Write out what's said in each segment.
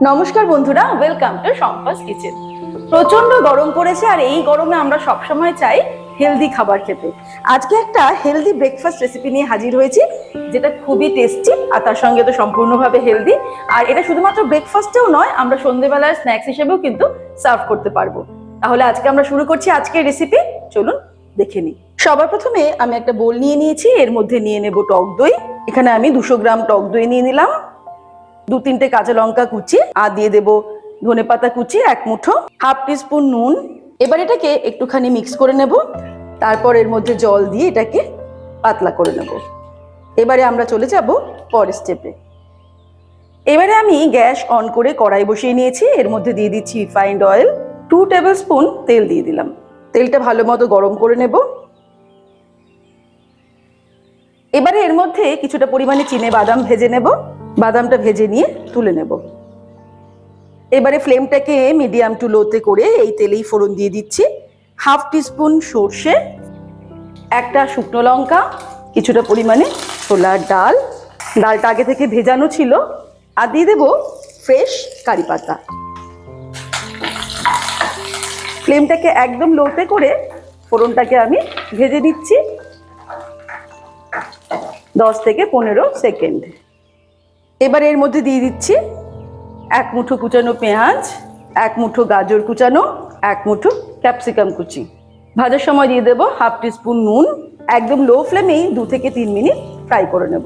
নমস্কার বন্ধুরা, welcome to সম্পাস kitchen. প্রচন্ড গরম পড়েছে আর এই গরমে আমরা সবসময় চাই হেলদি খাবার খেতে। আজকে একটা হেলদি ব্রেকফাস্ট রেসিপি নিয়ে হাজির হয়েছি, যেটা খুবই টেস্টি আর তার সঙ্গে তো সম্পূর্ণভাবে হেলদি। আর এটা শুধুমাত্র ব্রেকফাস্টেও নয়, আমরা সন্ধ্যেবেলার স্ন্যাক্স হিসেবেও কিন্তু সার্ভ করতে পারবো। তাহলে আজকে আমরা শুরু করছি আজকের রেসিপি, চলুন দেখে নিই। সবার প্রথমে আমি একটা বোল নিয়ে নিয়েছি, এর মধ্যে নিয়ে নেব টক দই। এখানে আমি 200 গ্রাম টক দই নিয়ে নিলাম, 2-3টে কাঁচা লঙ্কা কুচি, আর দিয়ে দেব ধনেপাতা কুচি 1 মুঠো, হাফ টিস্পুন নুন। এবার এটাকে একটুখানি মিক্স করে নেব, তারপর এর মধ্যে জল দিয়ে এটাকে পাতলা করে নেব। এবারে আমরা চলে যাব পরের স্টেপে। এবারে আমি গ্যাস অন করে কড়াই বসিয়ে নিয়েছি, এর মধ্যে দিয়ে দিচ্ছি রিফাইন্ড অয়েল। 2 টেবিল স্পুন তেল দিয়ে দিলাম। তেলটা ভালো মতো গরম করে নেব। এবারে এর মধ্যে কিছুটা পরিমাণে চিনে বাদাম ভেজে নেব। বাদামটা ভেজে নিয়ে তুলে নেব। এবারে ফ্লেমটাকে মিডিয়াম টু লোতে করে এই তেলেই ফোড়ন দিয়ে দিচ্ছি। হাফ টিস্পুন সর্ষে, একটা শুকনো লঙ্কা, কিছুটা পরিমাণে ছোলার ডাল, ডালটা আগে থেকে ভেজানো ছিল, আর দিয়ে দেব ফ্রেশ কারি পাতা। ফ্লেমটাকে একদম লোতে করে ফোড়নটাকে আমি ভেজে দিচ্ছি 10 থেকে 15 সেকেন্ড। এবার এর মধ্যে দিয়ে দিচ্ছি 1 মুঠো কুচানো পেঁয়াজ, 1 মুঠো গাজর কুচানো, 1 মুঠো ক্যাপসিকাম কুচি। ভাজার সময় দিয়ে দেবো হাফ টিস্পুন নুন। একদম লো ফ্লেমেই 2 থেকে 3 মিনিট ফ্রাই করে নেব।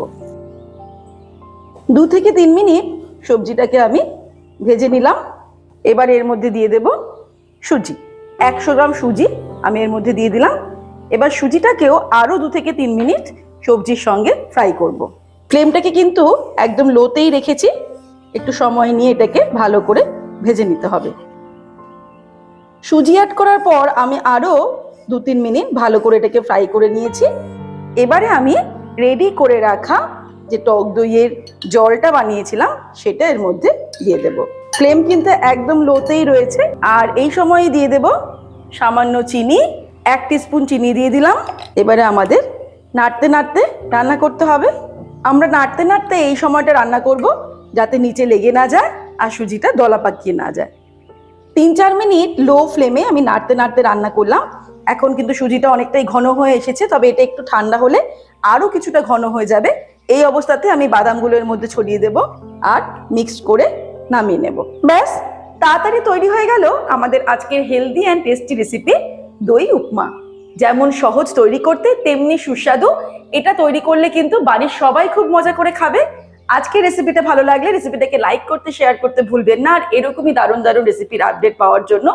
2 থেকে 3 মিনিট সবজিটাকে আমি ভেজে নিলাম। এবার এর মধ্যে দিয়ে দেব সুজি। 100 গ্রাম সুজি আমি এর মধ্যে দিয়ে দিলাম। এবার সুজিটাকেও আরও 2 থেকে 3 মিনিট সবজির সঙ্গে ফ্রাই করব। ফ্লেমটাকে কিন্তু একদম লোতেই রেখেছি, একটু সময় নিয়ে এটাকে ভালো করে ভেজে নিতে হবে। সুজি অ্যাড করার পর আমি আরও 2-3 মিনিট ভালো করে এটাকে ফ্রাই করে নিয়েছি। এবারে আমি রেডি করে রাখা যে টক দইয়ের জলটা বানিয়েছিলাম সেটা এর মধ্যে দিয়ে দেব। ফ্লেম কিন্তু একদম লোতেই রয়েছে। আর এই সময় দিয়ে দেব সামান্য চিনি, 1 টিস্পুন চিনি দিয়ে দিলাম। এবারে আমাদের নাড়তে নাড়তে রান্না করতে হবে। আমরা নাড়তে নাড়তে এই সময়টা রান্না করব, যাতে নিচে লেগে না যায় আর সুজিটা দলা পাকিয়ে না যায়। 3-4 মিনিট লো ফ্লেমে আমি নাড়তে নাড়তে রান্না করলাম। এখন কিন্তু সুজিটা অনেকটাই ঘন হয়ে এসেছে, তবে এটা একটু ঠান্ডা হলে আরও কিছুটা ঘন হয়ে যাবে। এই অবস্থাতে আমি বাদামগুলোর মধ্যে ছড়িয়ে দেব আর মিক্সড করে নামিয়ে নেব। ব্যাস, তাড়াতাড়ি তৈরি হয়ে গেল আমাদের আজকের হেলদি অ্যান্ড টেস্টি রেসিপি দই উপমা। যেমন সহজ তৈরি করতে, তেমনি সুস্বাদু। এটা তৈরি করলে কিন্তু বাড়ির সবাই খুব মজা করে খাবে। আজকের রেসিপিটা ভালো লাগলে রেসিপিটাকে লাইক করতে, শেয়ার করতে ভুলবেন না। আর এরকমই দারুণ দারুণ রেসিপির আপডেট পাওয়ার জন্য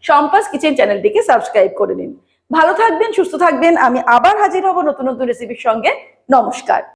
সম্পাস কিচেন চ্যানেলটিকে সাবস্ক্রাইব করে নিন। ভালো থাকবেন, সুস্থ থাকবেন। আমি আবার হাজির হব নতুন নতুন রেসিপির সঙ্গে। নমস্কার।